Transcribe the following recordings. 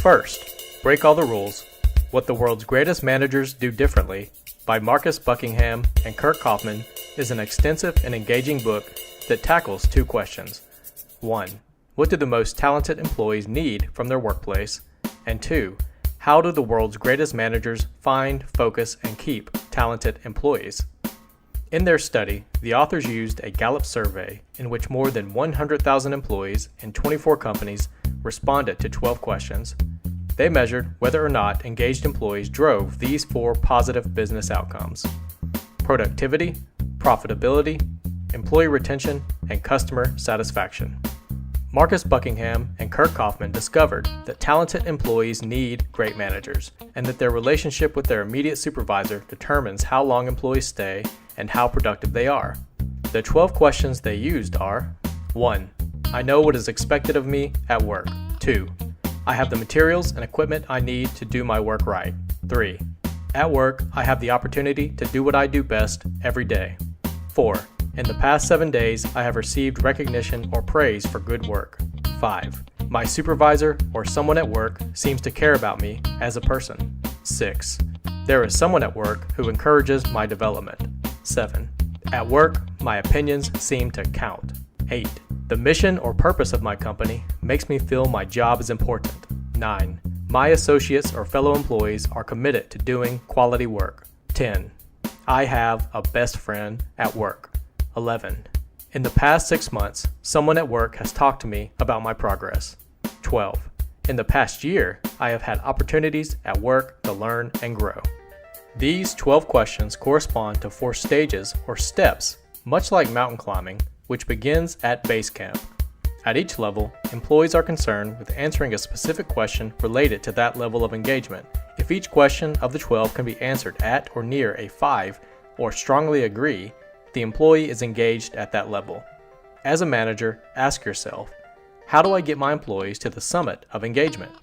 First, Break All the Rules: What the World's Greatest Managers Do Differently by Buckingham Curt Coffman is an extensive and engaging book that tackles two questions. 1. What do the most talented employees need from their workplace? And 2. How do the world's greatest managers find, focus, and keep talented employees? In their study, the authors used a Gallup survey in which more than 100,000 employees in 24 companies responded to 12 questions. They measured whether or not engaged employees drove these 4 positive business outcomes: productivity, profitability, employee retention, and customer satisfaction. Buckingham Curt Coffman discovered that talented employees need great managers, and that their relationship with their immediate supervisor determines how long employees stay and how productive they are. The 12 questions they used are: 1. I know what is expected of me at work. 2. I have the materials and equipment I need to do my work right. 3. At work, I have the opportunity to do what I do best every day. 4. In the past 7 days, I have received recognition or praise for good work. 5. My supervisor or someone at work seems to care about me as a person. 6. There is someone at work who encourages my development. 7. At work, my opinions seem to count. 8. The mission or purpose of my company makes me feel my job is important. 9. My associates or fellow employees are committed to doing quality work. 10. I have a best friend at work. 11. In the past 6 months, someone at work has talked to me about my progress. 12. In the past year, I have had opportunities at work to learn and grow. These 12 questions correspond to 4 stages or steps, much like mountain climbing, which begins at base camp. At each level, employees are concerned with answering a specific question related to that level of engagement. If each question of the 12 can be answered at or near a 5 or strongly agree, the employee is engaged at that level. As a manager, ask yourself, how do I get my employees to the summit of engagement?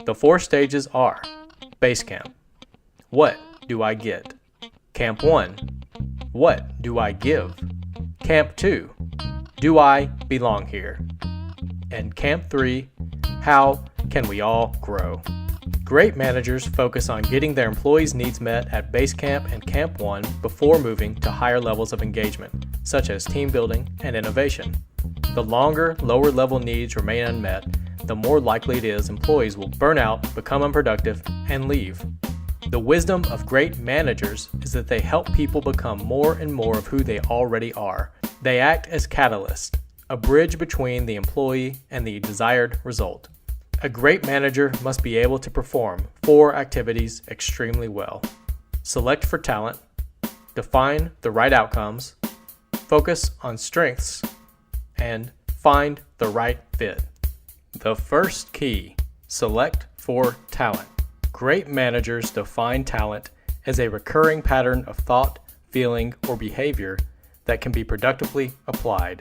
The 4 stages are: base camp. What do I get? Camp 1. What do I give? Camp 2. Do I belong here? And Camp 3. How can we all grow? Great managers focus on getting their employees' needs met at base camp and Camp 1 before moving to higher levels of engagement, such as team building and innovation. The longer, lower-level needs remain unmet, the more likely it is employees will burn out, become unproductive, and leave. The wisdom of great managers is that they help people become more and more of who they already are. They act as catalysts, a bridge between the employee and the desired result. A great manager must be able to perform 4 activities extremely well: select for talent, define the right outcomes, focus on strengths, and find the right fit. The first key: select for talent. Great managers define talent as a recurring pattern of thought, feeling, or behavior that can be productively applied.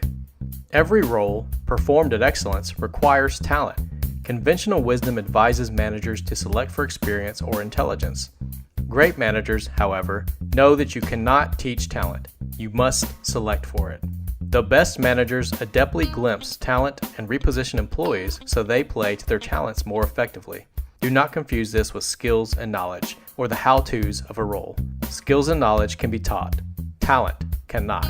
Every role performed at excellence requires talent. Conventional wisdom advises managers to select for experience or intelligence. Great managers, however, know that you cannot teach talent. You must select for it. The best managers adeptly glimpse talent and reposition employees so they play to their talents more effectively. Do not confuse this with skills and knowledge, or the how-tos of a role. Skills and knowledge can be taught. Talent cannot.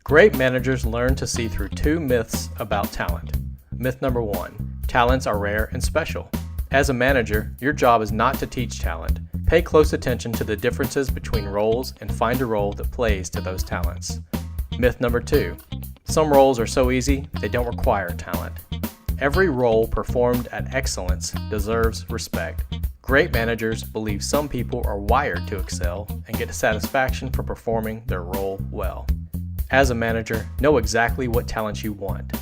Great managers learn to see through 2 myths about talent. Myth number 1. Talents are rare and special. As a manager, your job is not to teach talent. Pay close attention to the differences between roles and find a role that plays to those talents. Myth number 2. Some roles are so easy, they don't require talent. Every role performed at excellence deserves respect. Great managers believe some people are wired to excel and get satisfaction for performing their role well. As a manager, know exactly what talents you want.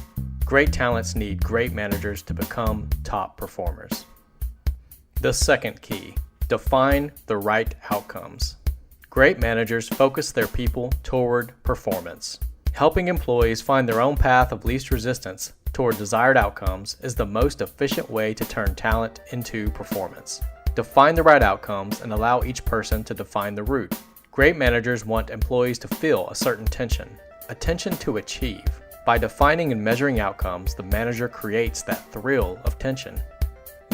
Great talents need great managers to become top performers. The second key: define the right outcomes. Great managers focus their people toward performance. Helping employees find their own path of least resistance toward desired outcomes is the most efficient way to turn talent into performance. Define the right outcomes and allow each person to define the route. Great managers want employees to feel a certain tension, a tension to achieve. By defining and measuring outcomes, the manager creates that thrill of tension.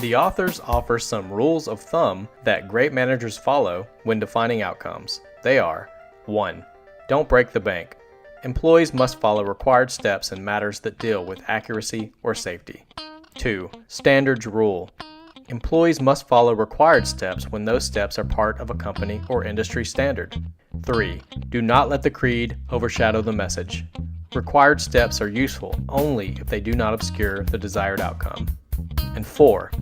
The authors offer some rules of thumb that great managers follow when defining outcomes. They are: 1. Don't break the bank. Employees must follow required steps in matters that deal with accuracy or safety. 2. Standards rule. Employees must follow required steps when those steps are part of a company or industry standard. 3. Do not let the creed overshadow the message. Required steps are useful only if they do not obscure the desired outcome. And 4.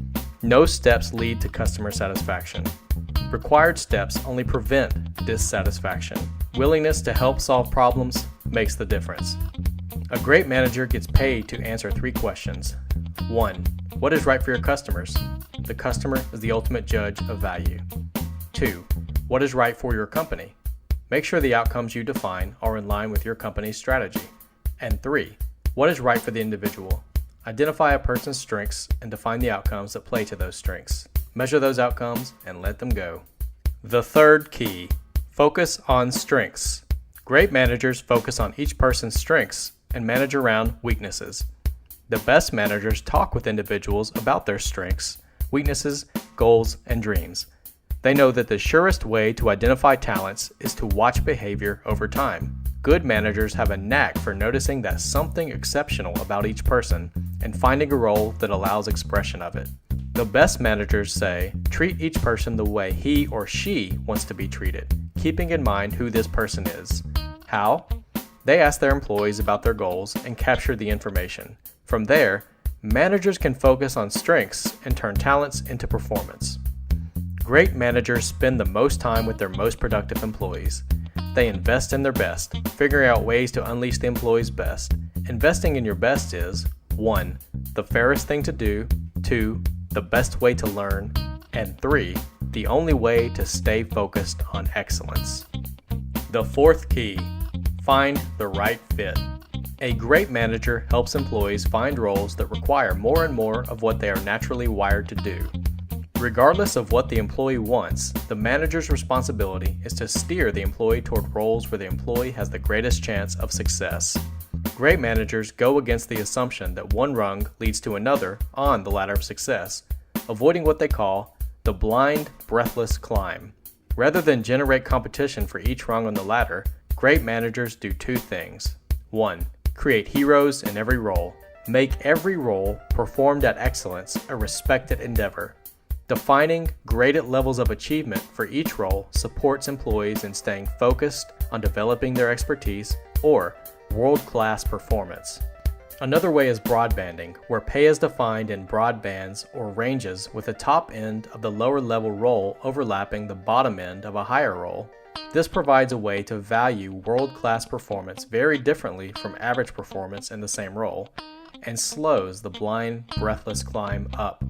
No steps lead to customer satisfaction. Required steps only prevent dissatisfaction. Willingness to help solve problems makes the difference. A great manager gets paid to answer 3 questions. 1. What is right for your customers? The customer is the ultimate judge of value. 2. What is right for your company? Make sure the outcomes you define are in line with your company's strategy. And 3. What is right for the individual? Identify a person's strengths and define the outcomes that play to those strengths. Measure those outcomes and let them go. The third key: focus on strengths. Great managers focus on each person's strengths and manage around weaknesses. The best managers talk with individuals about their strengths, weaknesses, goals, and dreams. They know that the surest way to identify talents is to watch behavior over time. Good managers have a knack for noticing that something exceptional about each person and finding a role that allows expression of it. The best managers say, treat each person the way he or she wants to be treated, keeping in mind who this person is. How? They ask their employees about their goals and capture the information. From there, managers can focus on strengths and turn talents into performance. Great managers spend the most time with their most productive employees. They invest in their best, figuring out ways to unleash the employee's best. Investing in your best is 1. The fairest thing to do, 2. The best way to learn, and 3. The only way to stay focused on excellence. The fourth key: find the right fit. A great manager helps employees find roles that require more and more of what they are naturally wired to do. Regardless of what the employee wants, the manager's responsibility is to steer the employee toward roles where the employee has the greatest chance of success. Great managers go against the assumption that one rung leads to another on the ladder of success, avoiding what they call the blind, breathless climb. Rather than generate competition for each rung on the ladder, great managers do 2 things. 1. Create heroes in every role. Make every role performed at excellence a respected endeavor. Defining graded levels of achievement for each role supports employees in staying focused on developing their expertise or world-class performance. Another way is broadbanding, where pay is defined in broad bands or ranges with the top end of the lower level role overlapping the bottom end of a higher role. This provides a way to value world-class performance very differently from average performance in the same role, and slows the blind, breathless climb up.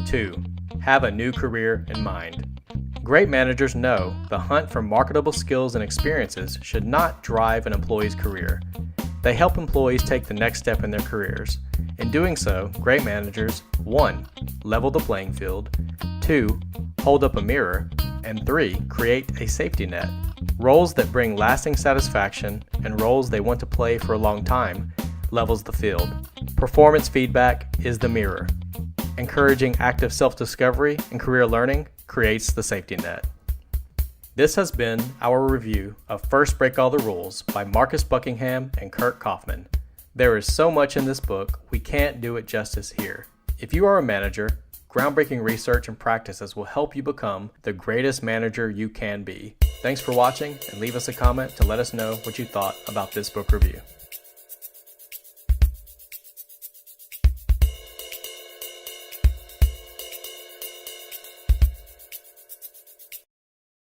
2. Have a new career in mind. Great managers know the hunt for marketable skills and experiences should not drive an employee's career. They help employees take the next step in their careers. In doing so, great managers 1. Level the playing field, 2. Hold up a mirror, and 3. Create a safety net. Roles that bring lasting satisfaction and roles they want to play for a long time levels the field. Performance feedback is the mirror. Encouraging active self-discovery and career learning creates the safety net. This has been our review of First Break All the Rules by Marcus Buckingham and Curt Coffman. There is so much in this book, we can't do it justice here. If you are a manager, groundbreaking research and practices will help you become the greatest manager you can be. Thanks for watching, and leave us a comment to let us know what you thought about this book review.